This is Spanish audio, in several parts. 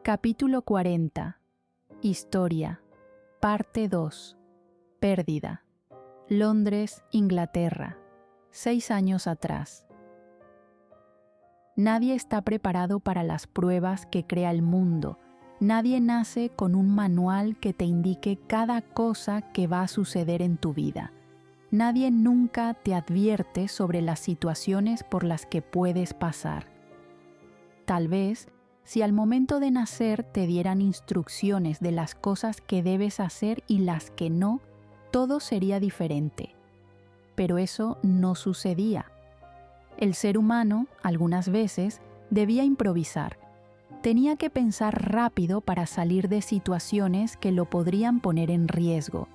Capítulo 40. Historia. Parte 2. Pérdida. Londres, Inglaterra. 6 años atrás. Nadie está preparado para las pruebas que crea el mundo. Nadie nace con un manual que te indique cada cosa que va a suceder en tu vida. Nadie nunca te advierte sobre las situaciones por las que puedes pasar. Tal vez, si al momento de nacer te dieran instrucciones de las cosas que debes hacer y las que no, todo sería diferente. Pero eso no sucedía. El ser humano, algunas veces, debía improvisar. Tenía que pensar rápido para salir de situaciones que lo podrían poner en riesgo.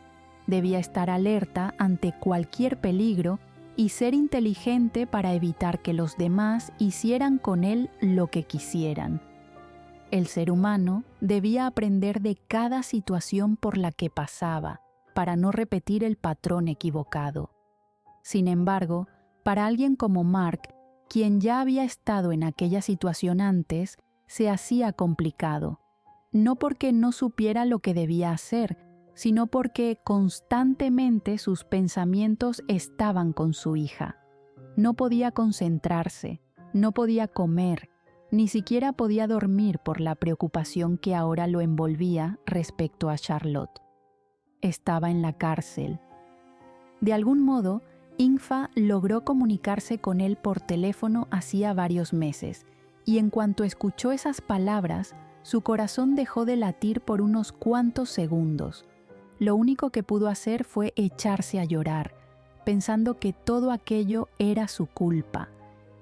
Debía estar alerta ante cualquier peligro y ser inteligente para evitar que los demás hicieran con él lo que quisieran. El ser humano debía aprender de cada situación por la que pasaba, para no repetir el patrón equivocado. Sin embargo, para alguien como Mark, quien ya había estado en aquella situación antes, se hacía complicado. No porque no supiera lo que debía hacer, sino porque constantemente sus pensamientos estaban con su hija. No podía concentrarse, no podía comer, ni siquiera podía dormir por la preocupación que ahora lo envolvía respecto a Charlotte. Estaba en la cárcel. De algún modo, Ingfa logró comunicarse con él por teléfono hacía varios meses, y en cuanto escuchó esas palabras, su corazón dejó de latir por unos cuantos segundos. Lo único que pudo hacer fue echarse a llorar, pensando que todo aquello era su culpa.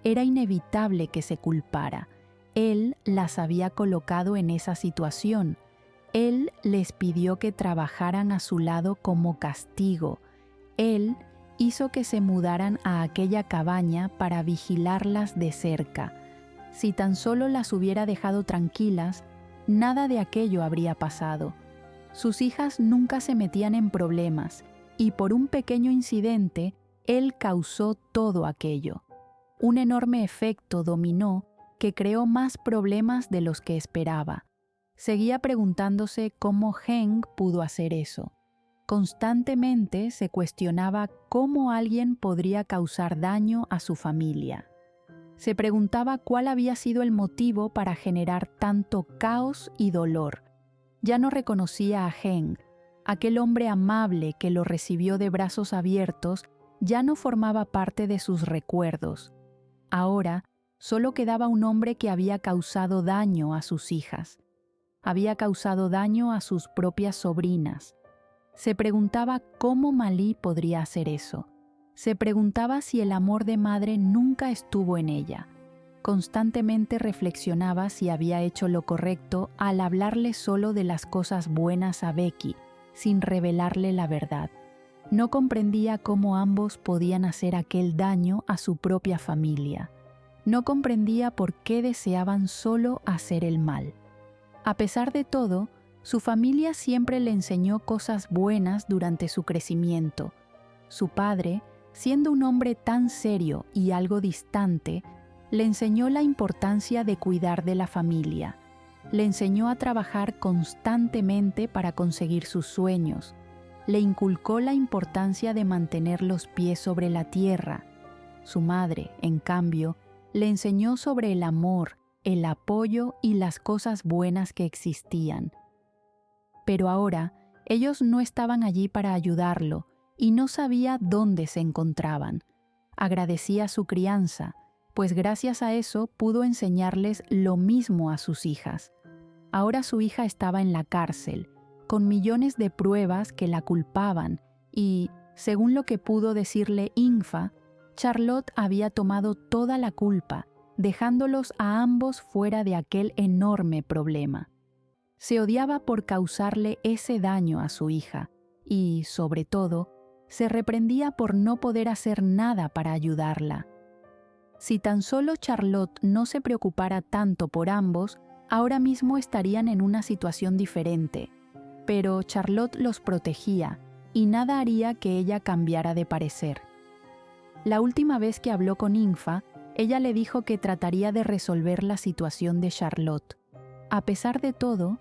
Era inevitable que se culpara. Él las había colocado en esa situación. Él les pidió que trabajaran a su lado como castigo. Él hizo que se mudaran a aquella cabaña para vigilarlas de cerca. Si tan solo las hubiera dejado tranquilas, nada de aquello habría pasado. Sus hijas nunca se metían en problemas, y por un pequeño incidente, él causó todo aquello. Un enorme efecto dominó que creó más problemas de los que esperaba. Seguía preguntándose cómo Heng pudo hacer eso. Constantemente se cuestionaba cómo alguien podría causar daño a su familia. Se preguntaba cuál había sido el motivo para generar tanto caos y dolor. Ya no reconocía a Heng. Aquel hombre amable que lo recibió de brazos abiertos ya no formaba parte de sus recuerdos. Ahora, solo quedaba un hombre que había causado daño a sus hijas. Había causado daño a sus propias sobrinas. Se preguntaba cómo Malí podría hacer eso. Se preguntaba si el amor de madre nunca estuvo en ella. Constantemente reflexionaba si había hecho lo correcto al hablarle solo de las cosas buenas a Becky, sin revelarle la verdad. No comprendía cómo ambos podían hacer aquel daño a su propia familia. No comprendía por qué deseaban solo hacer el mal. A pesar de todo, su familia siempre le enseñó cosas buenas durante su crecimiento. Su padre, siendo un hombre tan serio y algo distante, le enseñó la importancia de cuidar de la familia. Le enseñó a trabajar constantemente para conseguir sus sueños. Le inculcó la importancia de mantener los pies sobre la tierra. Su madre, en cambio, le enseñó sobre el amor, el apoyo y las cosas buenas que existían. Pero ahora, ellos no estaban allí para ayudarlo y no sabía dónde se encontraban. Agradecía su crianza, pues gracias a eso pudo enseñarles lo mismo a sus hijas. Ahora su hija estaba en la cárcel, con millones de pruebas que la culpaban y, según lo que pudo decirle Ingfa, Charlotte había tomado toda la culpa, dejándolos a ambos fuera de aquel enorme problema. Se odiaba por causarle ese daño a su hija y, sobre todo, se reprendía por no poder hacer nada para ayudarla. Si tan solo Charlotte no se preocupara tanto por ambos, ahora mismo estarían en una situación diferente. Pero Charlotte los protegía y nada haría que ella cambiara de parecer. La última vez que habló con Ingfa, ella le dijo que trataría de resolver la situación de Charlotte. A pesar de todo,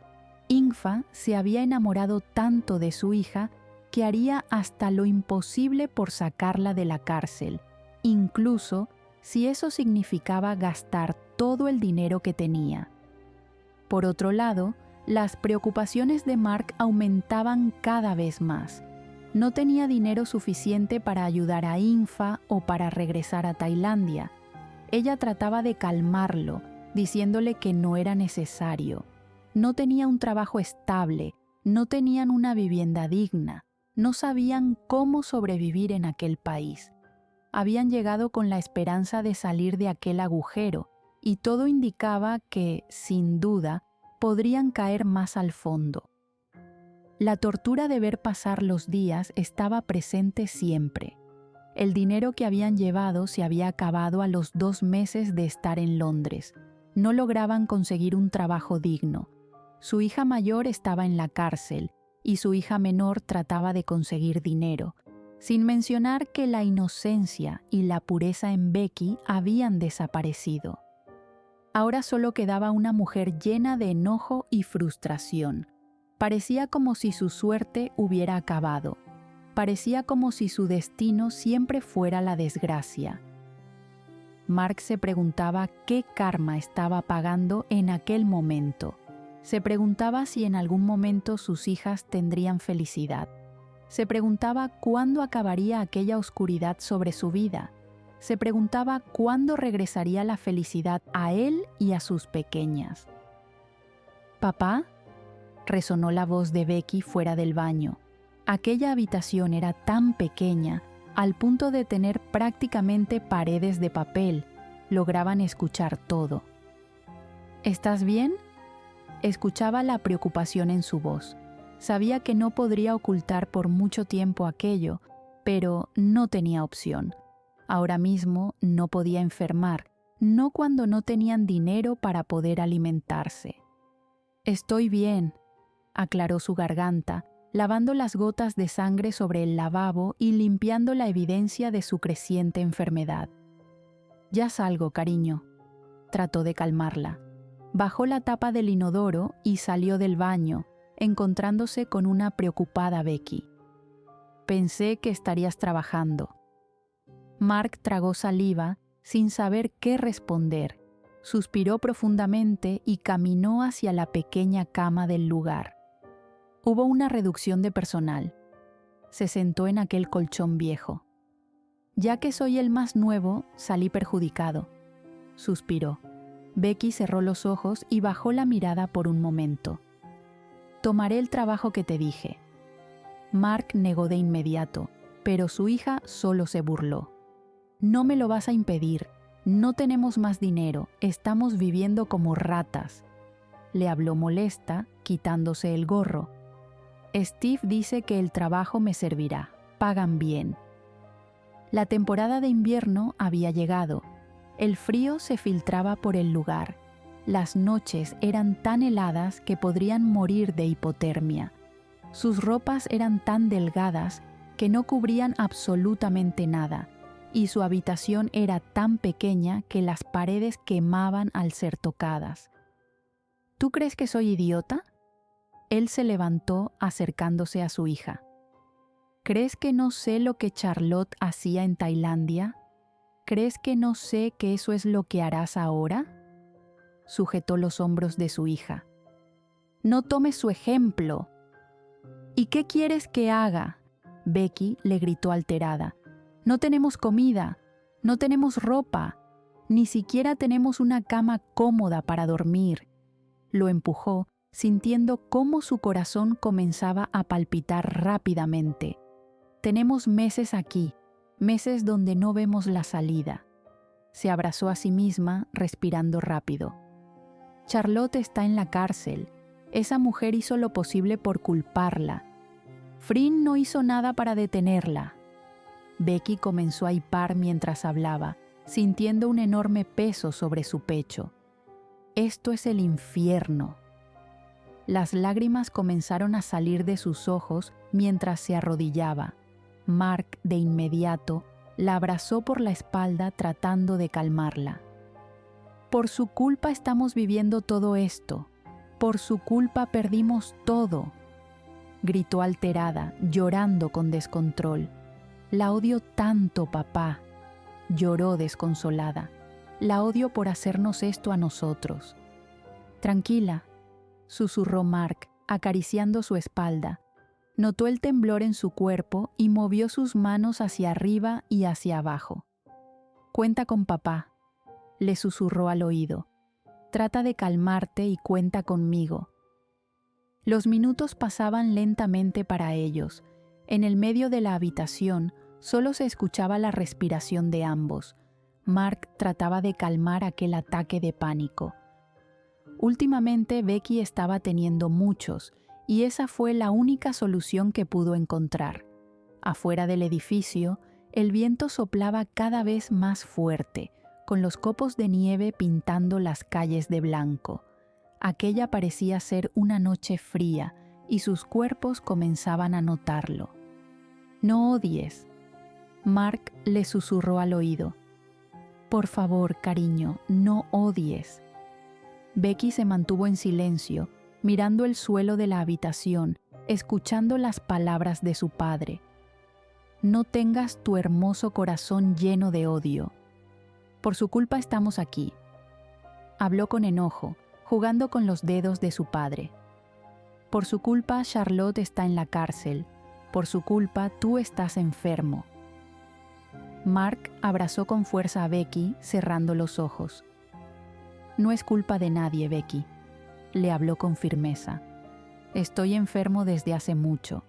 Ingfa se había enamorado tanto de su hija que haría hasta lo imposible por sacarla de la cárcel, incluso si eso significaba gastar todo el dinero que tenía. Por otro lado, las preocupaciones de Mark aumentaban cada vez más. No tenía dinero suficiente para ayudar a Ingfa o para regresar a Tailandia. Ella trataba de calmarlo, diciéndole que no era necesario. No tenía un trabajo estable, no tenían una vivienda digna, no sabían cómo sobrevivir en aquel país. Habían llegado con la esperanza de salir de aquel agujero, y todo indicaba que, sin duda, podrían caer más al fondo. La tortura de ver pasar los días estaba presente siempre. El dinero que habían llevado se había acabado a los 2 meses de estar en Londres. No lograban conseguir un trabajo digno. Su hija mayor estaba en la cárcel y su hija menor trataba de conseguir dinero, sin mencionar que la inocencia y la pureza en Becky habían desaparecido. Ahora solo quedaba una mujer llena de enojo y frustración. Parecía como si su suerte hubiera acabado. Parecía como si su destino siempre fuera la desgracia. Mark se preguntaba qué karma estaba pagando en aquel momento. Se preguntaba si en algún momento sus hijas tendrían felicidad. Se preguntaba cuándo acabaría aquella oscuridad sobre su vida. Se preguntaba cuándo regresaría la felicidad a él y a sus pequeñas. «¿Papá?», resonó la voz de Becky fuera del baño. Aquella habitación era tan pequeña, al punto de tener prácticamente paredes de papel. Lograban escuchar todo. «¿Estás bien?», escuchaba la preocupación en su voz. Sabía que no podría ocultar por mucho tiempo aquello, pero no tenía opción. Ahora mismo no podía enfermar, no cuando no tenían dinero para poder alimentarse. «Estoy bien», aclaró su garganta, lavando las gotas de sangre sobre el lavabo y limpiando la evidencia de su creciente enfermedad. «Ya salgo, cariño», trató de calmarla. Bajó la tapa del inodoro y salió del baño, encontrándose con una preocupada Becky. «Pensé que estarías trabajando». Mark tragó saliva sin saber qué responder. Suspiró profundamente y caminó hacia la pequeña cama del lugar. Hubo una reducción de personal. Se sentó en aquel colchón viejo. «Ya que soy el más nuevo, salí perjudicado», suspiró. Becky cerró los ojos y bajó la mirada por un momento. «Tomaré el trabajo que te dije». Mark negó de inmediato, pero su hija solo se burló. «No me lo vas a impedir. No tenemos más dinero. Estamos viviendo como ratas». Le habló molesta, quitándose el gorro. «Steve dice que el trabajo me servirá. Pagan bien». La temporada de invierno había llegado. El frío se filtraba por el lugar. Las noches eran tan heladas que podrían morir de hipotermia. Sus ropas eran tan delgadas que no cubrían absolutamente nada, y su habitación era tan pequeña que las paredes quemaban al ser tocadas. «¿Tú crees que soy idiota?». Él se levantó acercándose a su hija. «¿Crees que no sé lo que Charlotte hacía en Tailandia? ¿Crees que no sé que eso es lo que harás ahora?». Sujetó los hombros de su hija. «No tomes su ejemplo». «¿Y qué quieres que haga?», Becky le gritó alterada. «No tenemos comida, no tenemos ropa, ni siquiera tenemos una cama cómoda para dormir». Lo empujó, sintiendo cómo su corazón comenzaba a palpitar rápidamente. «Tenemos meses aquí, meses donde no vemos la salida». Se abrazó a sí misma, respirando rápido. «Charlotte está en la cárcel. Esa mujer hizo lo posible por culparla. Frin no hizo nada para detenerla». Becky comenzó a hipar mientras hablaba, sintiendo un enorme peso sobre su pecho. «Esto es el infierno». Las lágrimas comenzaron a salir de sus ojos mientras se arrodillaba. Mark, de inmediato, la abrazó por la espalda tratando de calmarla. «Por su culpa estamos viviendo todo esto. Por su culpa perdimos todo, gritó alterada, llorando con descontrol. La odio tanto, papá, lloró desconsolada. La odio por hacernos esto a nosotros. Tranquila, susurró Mark, acariciando su espalda. Notó el temblor en su cuerpo y movió sus manos hacia arriba y hacia abajo. Cuenta con papá, le susurró al oído. Trata de calmarte y cuenta conmigo. Los minutos pasaban lentamente para ellos. En el medio de la habitación solo se escuchaba la respiración de ambos. Mark trataba de calmar aquel ataque de pánico. Últimamente Becky estaba teniendo muchos, y esa fue la única solución que pudo encontrar. Afuera del edificio, el viento soplaba cada vez más fuerte, con los copos de nieve pintando las calles de blanco. Aquella parecía ser una noche fría, y sus cuerpos comenzaban a notarlo. «No odies», Mark le susurró al oído. «Por favor, cariño, no odies». Becky se mantuvo en silencio, mirando el suelo de la habitación, escuchando las palabras de su padre. «No tengas tu hermoso corazón lleno de odio. Por su culpa estamos aquí». Habló con enojo, jugando con los dedos de su padre. «Por su culpa Charlotte está en la cárcel. Por su culpa tú estás enfermo». Mark abrazó con fuerza a Becky, cerrando los ojos. «No es culpa de nadie, Becky», le habló con firmeza. «Estoy enfermo desde hace mucho».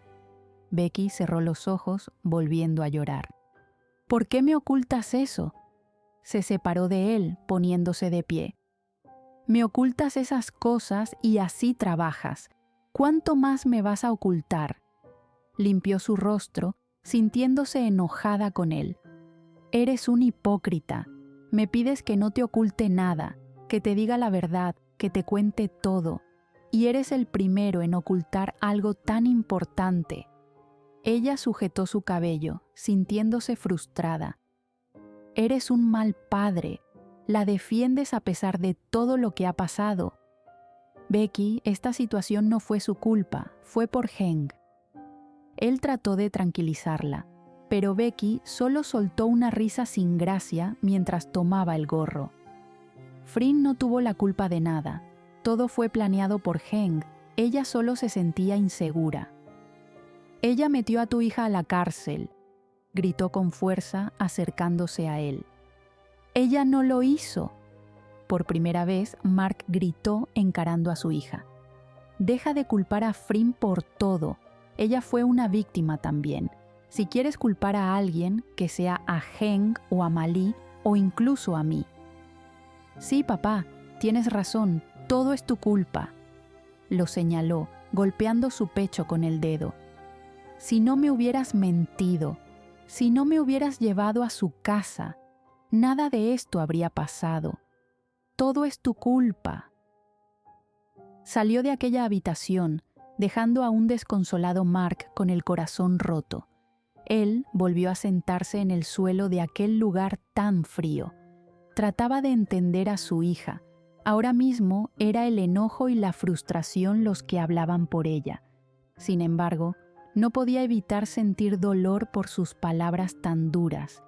Becky cerró los ojos, volviendo a llorar. «¿Por qué me ocultas eso?», se separó de él, poniéndose de pie. «Me ocultas esas cosas y así trabajas. ¿Cuánto más me vas a ocultar?». Limpió su rostro, sintiéndose enojada con él. «Eres un hipócrita. Me pides que no te oculte nada, que te diga la verdad, que te cuente todo. Y eres el primero en ocultar algo tan importante». Ella sujetó su cabello, sintiéndose frustrada. «Eres un mal padre. La defiendes a pesar de todo lo que ha pasado». «Becky, esta situación no fue su culpa, fue por Hank». Él trató de tranquilizarla, pero Becky solo soltó una risa sin gracia mientras tomaba el gorro. «Fryn no tuvo la culpa de nada. Todo fue planeado por Hank. Ella solo se sentía insegura». «Ella metió a tu hija a la cárcel», gritó con fuerza, acercándose a él. «Ella no lo hizo». Por primera vez, Mark gritó encarando a su hija. «Deja de culpar a Fryn por todo. Ella fue una víctima también. Si quieres culpar a alguien, que sea a Hank o a Mali o incluso a mí». «Sí, papá, tienes razón, todo es tu culpa», lo señaló, golpeando su pecho con el dedo. «Si no me hubieras mentido, si no me hubieras llevado a su casa, nada de esto habría pasado. Todo es tu culpa». Salió de aquella habitación, dejando a un desconsolado Mark con el corazón roto. Él volvió a sentarse en el suelo de aquel lugar tan frío. Trataba de entender a su hija. Ahora mismo era el enojo y la frustración los que hablaban por ella. Sin embargo, no podía evitar sentir dolor por sus palabras tan duras.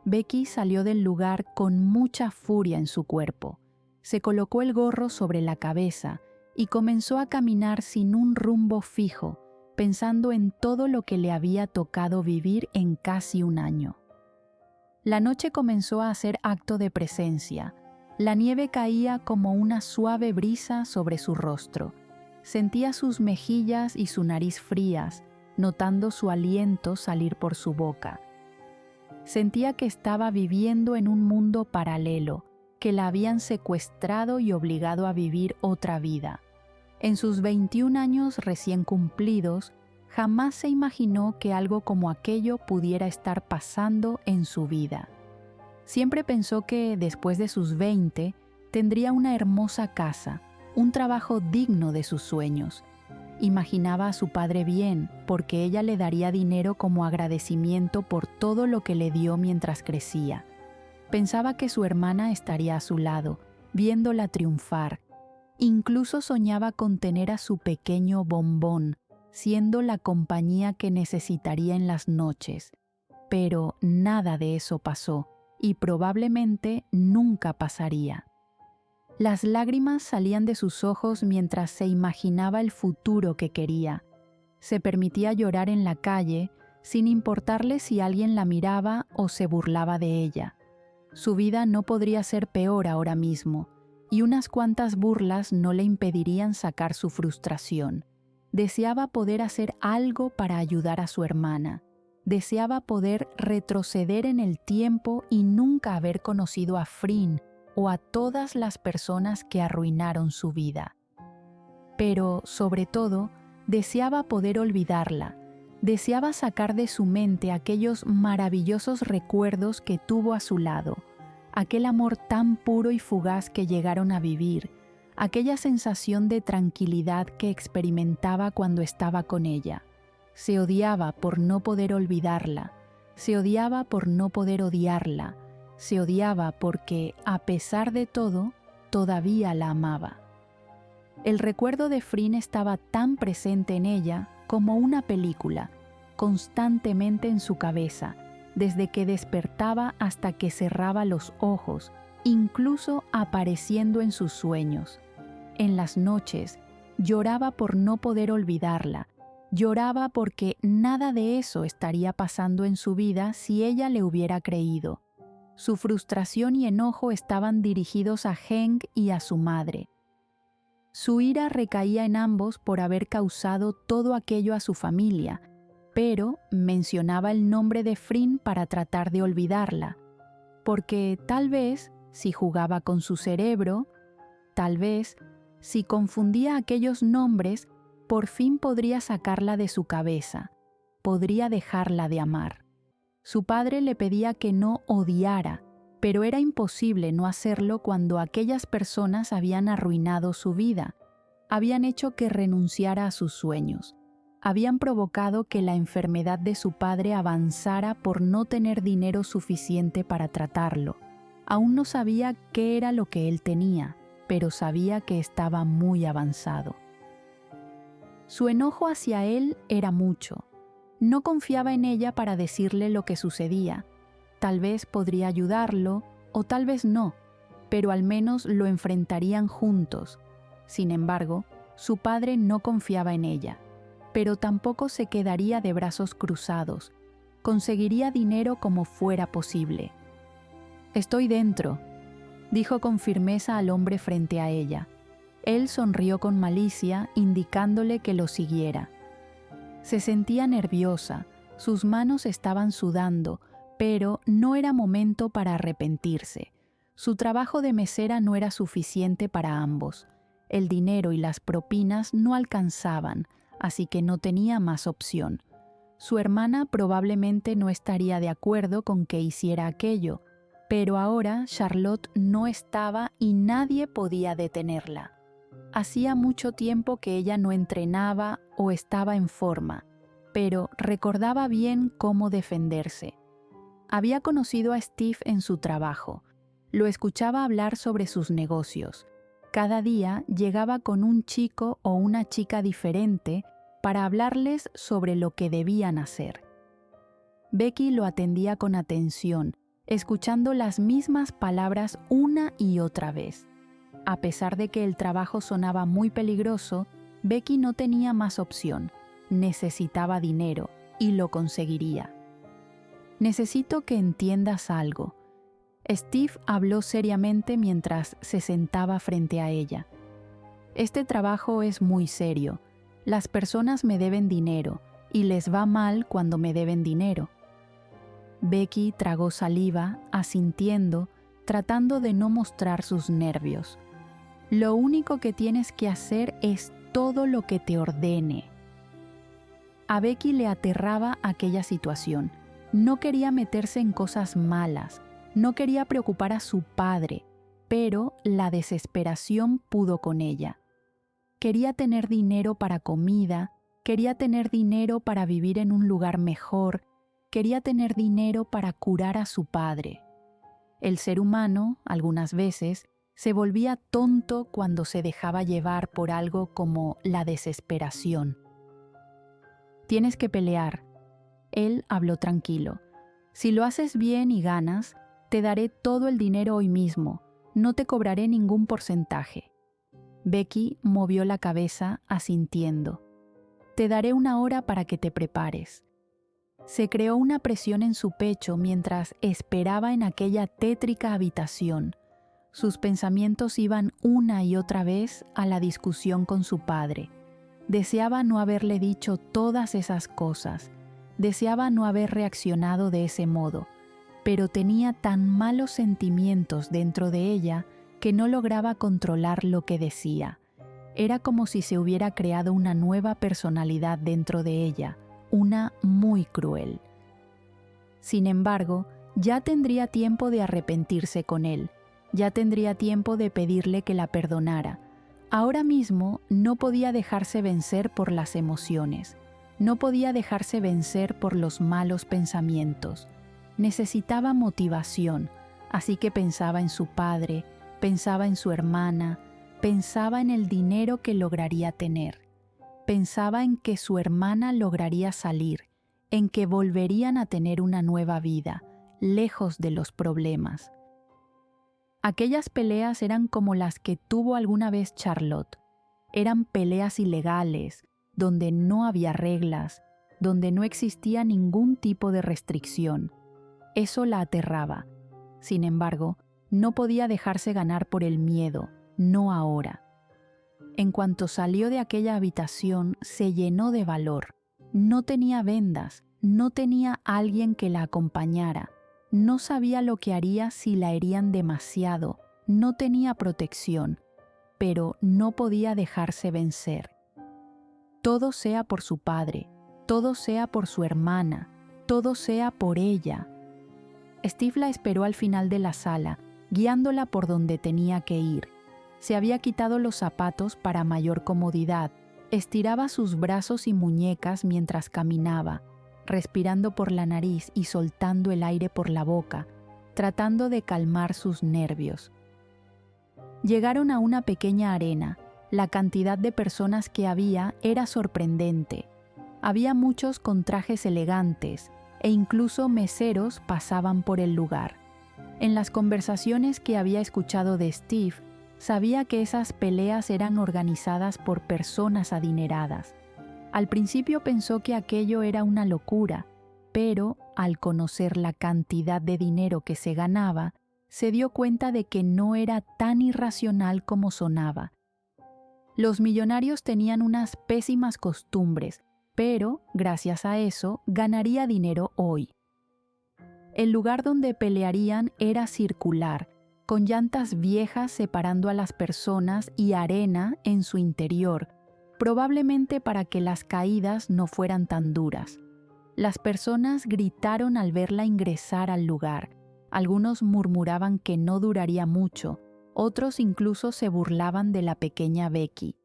Becky salió del lugar con mucha furia en su cuerpo. Se colocó el gorro sobre la cabeza y comenzó a caminar sin un rumbo fijo, pensando en todo lo que le había tocado vivir en casi un año. La noche comenzó a hacer acto de presencia. La nieve caía como una suave brisa sobre su rostro. Sentía sus mejillas y su nariz frías, notando su aliento salir por su boca. Sentía que estaba viviendo en un mundo paralelo, que la habían secuestrado y obligado a vivir otra vida. En sus 21 años recién cumplidos, jamás se imaginó que algo como aquello pudiera estar pasando en su vida. Siempre pensó que, después de sus 20, tendría una hermosa casa, un trabajo digno de sus sueños. Imaginaba a su padre bien, porque ella le daría dinero como agradecimiento por todo lo que le dio mientras crecía. Pensaba que su hermana estaría a su lado, viéndola triunfar. Incluso soñaba con tener a su pequeño Bombón, siendo la compañía que necesitaría en las noches. Pero nada de eso pasó, y probablemente nunca pasaría. Las lágrimas salían de sus ojos mientras se imaginaba el futuro que quería. Se permitía llorar en la calle, sin importarle si alguien la miraba o se burlaba de ella. Su vida no podría ser peor ahora mismo, y unas cuantas burlas no le impedirían sacar su frustración. Deseaba poder hacer algo para ayudar a su hermana. Deseaba poder retroceder en el tiempo y nunca haber conocido a Fryn o a todas las personas que arruinaron su vida. Pero, sobre todo, deseaba poder olvidarla. Deseaba sacar de su mente aquellos maravillosos recuerdos que tuvo a su lado, aquel amor tan puro y fugaz que llegaron a vivir, aquella sensación de tranquilidad que experimentaba cuando estaba con ella. Se odiaba por no poder olvidarla, se odiaba por no poder odiarla, se odiaba porque, a pesar de todo, todavía la amaba. El recuerdo de Fryn estaba tan presente en ella como una película, constantemente en su cabeza, desde que despertaba hasta que cerraba los ojos, incluso apareciendo en sus sueños. En las noches, lloraba por no poder olvidarla, lloraba porque nada de eso estaría pasando en su vida si ella le hubiera creído. Su frustración y enojo estaban dirigidos a Heng y a su madre. Su ira recaía en ambos por haber causado todo aquello a su familia, pero mencionaba el nombre de Fryn para tratar de olvidarla, porque tal vez, si jugaba con su cerebro, tal vez, si confundía aquellos nombres, por fin podría sacarla de su cabeza, podría dejarla de amar. Su padre le pedía que no odiara, pero era imposible no hacerlo cuando aquellas personas habían arruinado su vida, habían hecho que renunciara a sus sueños, habían provocado que la enfermedad de su padre avanzara por no tener dinero suficiente para tratarlo. Aún no sabía qué era lo que él tenía, pero sabía que estaba muy avanzado. Su enojo hacia él era mucho. No confiaba en ella para decirle lo que sucedía. Tal vez podría ayudarlo, o tal vez no, pero al menos lo enfrentarían juntos. Sin embargo, su padre no confiaba en ella, pero tampoco se quedaría de brazos cruzados. Conseguiría dinero como fuera posible. «Estoy dentro», dijo con firmeza al hombre frente a ella. Él sonrió con malicia, indicándole que lo siguiera. Se sentía nerviosa, sus manos estaban sudando, pero no era momento para arrepentirse. Su trabajo de mesera no era suficiente para ambos. El dinero y las propinas no alcanzaban, así que no tenía más opción. Su hermana probablemente no estaría de acuerdo con que hiciera aquello, pero ahora Charlotte no estaba y nadie podía detenerla. Hacía mucho tiempo que ella no entrenaba o estaba en forma, pero recordaba bien cómo defenderse. Había conocido a Steve en su trabajo. Lo escuchaba hablar sobre sus negocios. Cada día llegaba con un chico o una chica diferente para hablarles sobre lo que debían hacer. Becky lo atendía con atención, escuchando las mismas palabras una y otra vez. A pesar de que el trabajo sonaba muy peligroso, Becky no tenía más opción. Necesitaba dinero y lo conseguiría. «Necesito que entiendas algo». Steve habló seriamente mientras se sentaba frente a ella. «Este trabajo es muy serio. Las personas me deben dinero y les va mal cuando me deben dinero». Becky tragó saliva, asintiendo, tratando de no mostrar sus nervios. «Lo único que tienes que hacer es todo lo que te ordene». A Becky le aterraba aquella situación. No quería meterse en cosas malas, no quería preocupar a su padre, pero la desesperación pudo con ella. Quería tener dinero para comida, quería tener dinero para vivir en un lugar mejor, quería tener dinero para curar a su padre. El ser humano, algunas veces, Se volvía tonto cuando se dejaba llevar por algo como la desesperación. Tienes que pelear. Él habló tranquilo. Si lo haces bien y ganas, te daré todo el dinero hoy mismo. No te cobraré ningún porcentaje. Becky movió la cabeza asintiendo. Te daré 1 hora para que te prepares. Se creó una presión en su pecho mientras esperaba en aquella tétrica habitación. Sus pensamientos iban una y otra vez a la discusión con su padre. Deseaba no haberle dicho todas esas cosas. Deseaba no haber reaccionado de ese modo, pero tenía tan malos sentimientos dentro de ella que no lograba controlar lo que decía. Era como si se hubiera creado una nueva personalidad dentro de ella, una muy cruel. Sin embargo, ya tendría tiempo de arrepentirse con él, ya tendría tiempo de pedirle que la perdonara. Ahora mismo no podía dejarse vencer por las emociones, no podía dejarse vencer por los malos pensamientos. Necesitaba motivación, así que pensaba en su padre, pensaba en su hermana, pensaba en el dinero que lograría tener. Pensaba en que su hermana lograría salir, en que volverían a tener una nueva vida, lejos de los problemas. Aquellas peleas eran como las que tuvo alguna vez Charlotte. Eran peleas ilegales, donde no había reglas, donde no existía ningún tipo de restricción. Eso la aterraba. Sin embargo, no podía dejarse ganar por el miedo, no ahora. En cuanto salió de aquella habitación, se llenó de valor. No tenía vendas, no tenía alguien que la acompañara. No sabía lo que haría si la herían demasiado, no tenía protección, pero no podía dejarse vencer. Todo sea por su padre, todo sea por su hermana, todo sea por ella. Steve la esperó al final de la sala, guiándola por donde tenía que ir. Se había quitado los zapatos para mayor comodidad, estiraba sus brazos y muñecas mientras caminaba, respirando por la nariz y soltando el aire por la boca, tratando de calmar sus nervios. Llegaron a una pequeña arena. La cantidad de personas que había era sorprendente. Había muchos con trajes elegantes e incluso meseros pasaban por el lugar. En las conversaciones que había escuchado de Steve, sabía que esas peleas eran organizadas por personas adineradas. Al principio pensó que aquello era una locura, pero al conocer la cantidad de dinero que se ganaba, se dio cuenta de que no era tan irracional como sonaba. Los millonarios tenían unas pésimas costumbres, pero, gracias a eso, ganaría dinero hoy. El lugar donde pelearían era circular, con llantas viejas separando a las personas y arena en su interior, probablemente para que las caídas no fueran tan duras. Las personas gritaron al verla ingresar al lugar. Algunos murmuraban que no duraría mucho, otros incluso se burlaban de la pequeña Becky.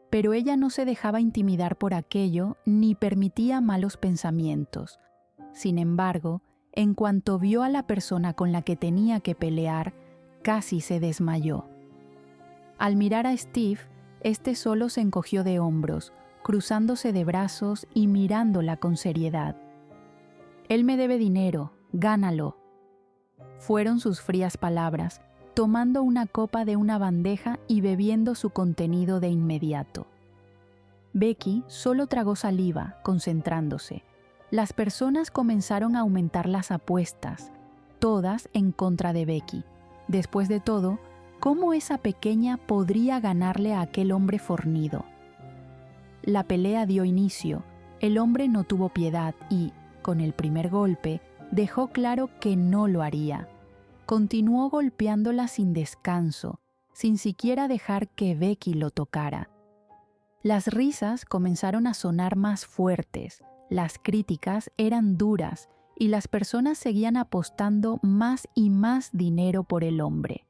Pero ella no se dejaba intimidar por aquello ni permitía malos pensamientos. Sin embargo, en cuanto vio a la persona con la que tenía que pelear, casi se desmayó. Al mirar a Steve, este solo se encogió de hombros, cruzándose de brazos y mirándola con seriedad. «Él me debe dinero, gánalo», fueron sus frías palabras, tomando una copa de una bandeja y bebiendo su contenido de inmediato. Becky solo tragó saliva, concentrándose. Las personas comenzaron a aumentar las apuestas, todas en contra de Becky. Después de todo, ¿cómo esa pequeña podría ganarle a aquel hombre fornido? La pelea dio inicio. El hombre no tuvo piedad y, con el primer golpe, dejó claro que no lo haría. Continuó golpeándola sin descanso, sin siquiera dejar que Becky lo tocara. Las risas comenzaron a sonar más fuertes, las críticas eran duras y las personas seguían apostando más y más dinero por el hombre.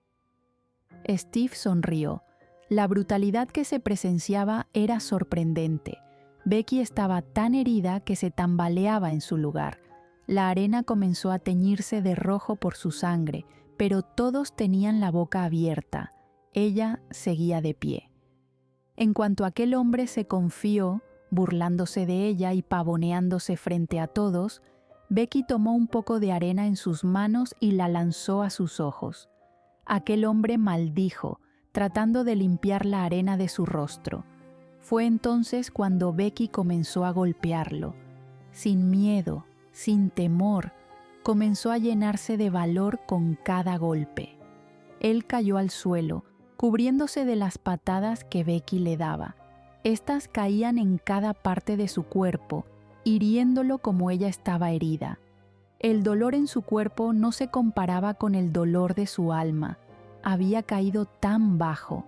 Steve sonrió. La brutalidad que se presenciaba era sorprendente. Becky estaba tan herida que se tambaleaba en su lugar. La arena comenzó a teñirse de rojo por su sangre, pero todos tenían la boca abierta. Ella seguía de pie. En cuanto aquel hombre se confió, burlándose de ella y pavoneándose frente a todos, Becky tomó un poco de arena en sus manos y la lanzó a sus ojos. Aquel hombre maldijo, tratando de limpiar la arena de su rostro. Fue entonces cuando Becky comenzó a golpearlo. Sin miedo, sin temor, comenzó a llenarse de valor con cada golpe. Él cayó al suelo, cubriéndose de las patadas que Becky le daba. Estas caían en cada parte de su cuerpo, hiriéndolo como ella estaba herida. El dolor en su cuerpo no se comparaba con el dolor de su alma. Había caído tan bajo.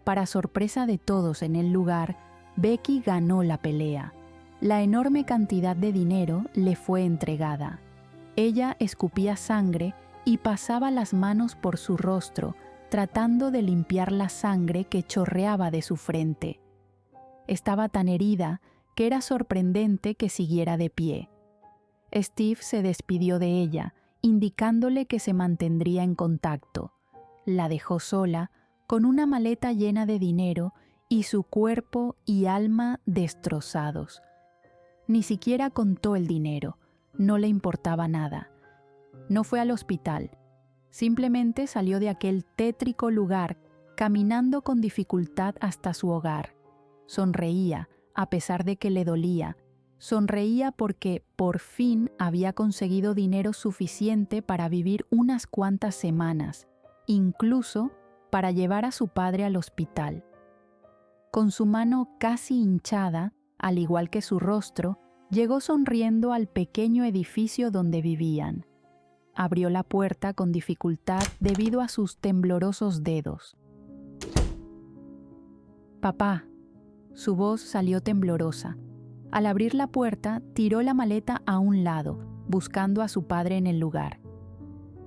Para sorpresa de todos en el lugar, Becky ganó la pelea. La enorme cantidad de dinero le fue entregada. Ella escupía sangre y pasaba las manos por su rostro, tratando de limpiar la sangre que chorreaba de su frente. Estaba tan herida que era sorprendente que siguiera de pie. Steve se despidió de ella, indicándole que se mantendría en contacto. La dejó sola, con una maleta llena de dinero y su cuerpo y alma destrozados. Ni siquiera contó el dinero, no le importaba nada. No fue al hospital, simplemente salió de aquel tétrico lugar, caminando con dificultad hasta su hogar. Sonreía, a pesar de que le dolía. Sonreía porque, por fin, había conseguido dinero suficiente para vivir unas cuantas semanas, incluso para llevar a su padre al hospital. Con su mano casi hinchada, al igual que su rostro, llegó sonriendo al pequeño edificio donde vivían. Abrió la puerta con dificultad debido a sus temblorosos dedos. «Papá». Su voz salió temblorosa. Al abrir la puerta, tiró la maleta a un lado, buscando a su padre en el lugar.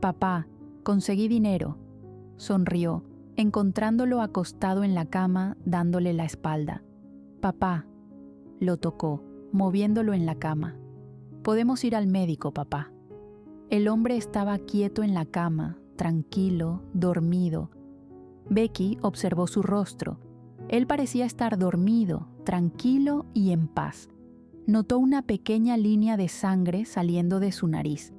«Papá, conseguí dinero». Sonrió, encontrándolo acostado en la cama, dándole la espalda. «Papá». Lo tocó, moviéndolo en la cama. «Podemos ir al médico, papá». El hombre estaba quieto en la cama, tranquilo, dormido. Becky observó su rostro. Él parecía estar dormido, tranquilo y en paz. Notó una pequeña línea de sangre saliendo de su nariz.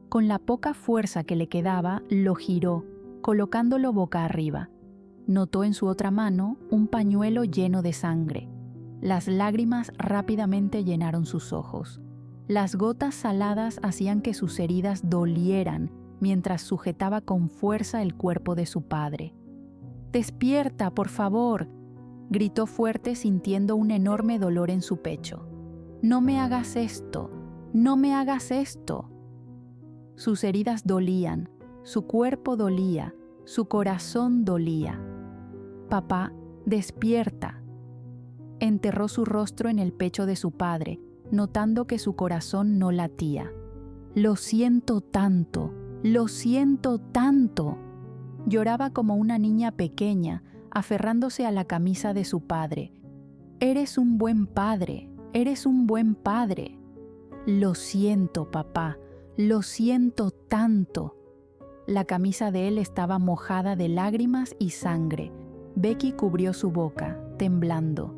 Con la poca fuerza que le quedaba, lo giró, colocándolo boca arriba. Notó en su otra mano un pañuelo lleno de sangre. Las lágrimas rápidamente llenaron sus ojos. Las gotas saladas hacían que sus heridas dolieran mientras sujetaba con fuerza el cuerpo de su padre. «¡Despierta, por favor!», gritó fuerte sintiendo un enorme dolor en su pecho. «No me hagas esto, no me hagas esto». Sus heridas dolían, su cuerpo dolía, su corazón dolía. «Papá, despierta». Enterró su rostro en el pecho de su padre, notando que su corazón no latía. «Lo siento tanto, lo siento tanto». Lloraba como una niña pequeña, aferrándose a la camisa de su padre. «Eres un buen padre, eres un buen padre». «Lo siento, papá, lo siento tanto». La camisa de él estaba mojada de lágrimas y sangre. Becky cubrió su boca, temblando.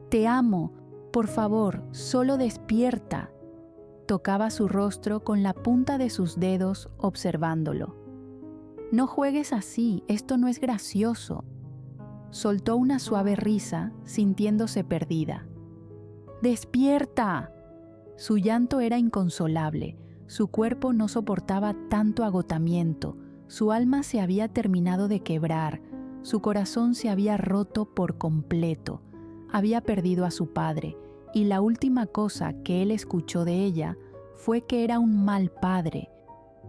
«Te amo, por favor, solo despierta». Tocaba su rostro con la punta de sus dedos, observándolo. «No juegues así, esto no es gracioso». Soltó una suave risa, sintiéndose perdida. «¡Despierta!». Su llanto era inconsolable. Su cuerpo no soportaba tanto agotamiento. Su alma se había terminado de quebrar. Su corazón se había roto por completo. Había perdido a su padre, y la última cosa que él escuchó de ella fue que era un mal padre.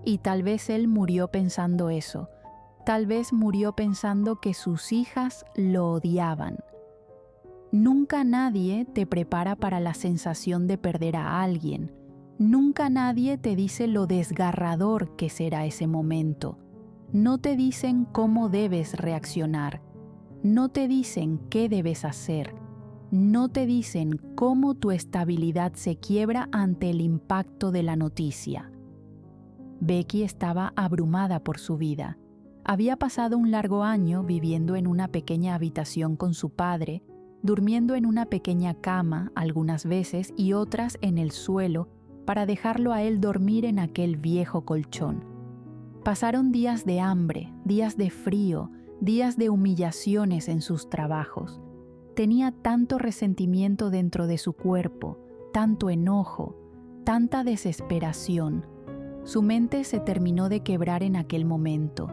Y tal vez él murió pensando eso. Tal vez murió pensando que sus hijas lo odiaban. Nunca nadie te prepara para la sensación de perder a alguien. Nunca nadie te dice lo desgarrador que será ese momento. No te dicen cómo debes reaccionar. No te dicen qué debes hacer. No te dicen cómo tu estabilidad se quiebra ante el impacto de la noticia. Becky estaba abrumada por su vida. Había pasado un largo año viviendo en una pequeña habitación con su padre, durmiendo en una pequeña cama algunas veces y otras en el suelo para dejarlo a él dormir en aquel viejo colchón. Pasaron días de hambre, días de frío, días de humillaciones en sus trabajos. Tenía tanto resentimiento dentro de su cuerpo, tanto enojo, tanta desesperación. Su mente se terminó de quebrar en aquel momento.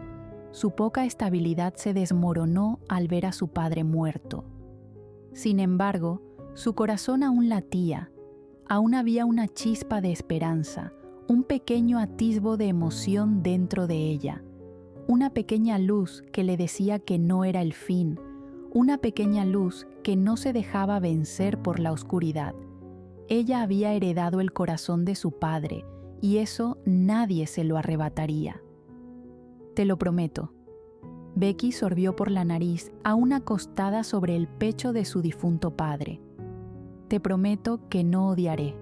Su poca estabilidad se desmoronó al ver a su padre muerto. Sin embargo, su corazón aún latía. Aún había una chispa de esperanza, un pequeño atisbo de emoción dentro de ella. Una pequeña luz que le decía que no era el fin. Una pequeña luz que no se dejaba vencer por la oscuridad. Ella había heredado el corazón de su padre, y eso nadie se lo arrebataría. Te lo prometo. Becky sorbió por la nariz, aún acostada sobre el pecho de su difunto padre. Te prometo que no odiaré,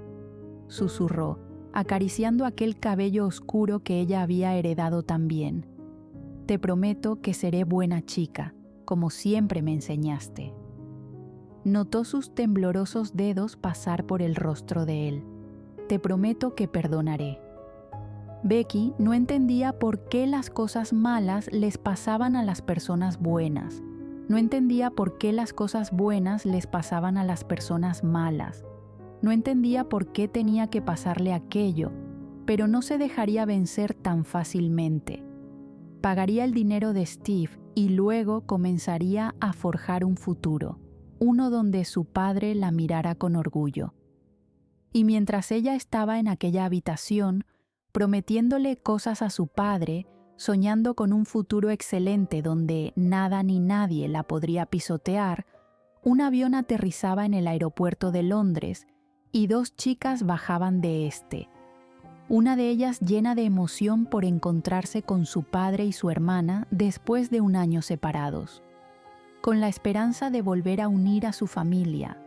susurró, acariciando aquel cabello oscuro que ella había heredado también. Te prometo que seré buena chica, como siempre me enseñaste. Notó sus temblorosos dedos pasar por el rostro de él. Te prometo que perdonaré. Becky no entendía por qué las cosas malas les pasaban a las personas buenas. No entendía por qué las cosas buenas les pasaban a las personas malas. No entendía por qué tenía que pasarle aquello, pero no se dejaría vencer tan fácilmente. Pagaría el dinero de Steve y luego comenzaría a forjar un futuro, uno donde su padre la mirara con orgullo. Y mientras ella estaba en aquella habitación, prometiéndole cosas a su padre, soñando con un futuro excelente donde nada ni nadie la podría pisotear, un avión aterrizaba en el aeropuerto de Londres y dos chicas bajaban de este. Una de ellas llena de emoción por encontrarse con su padre y su hermana después de un año separados. Con la esperanza de volver a unir a su familia,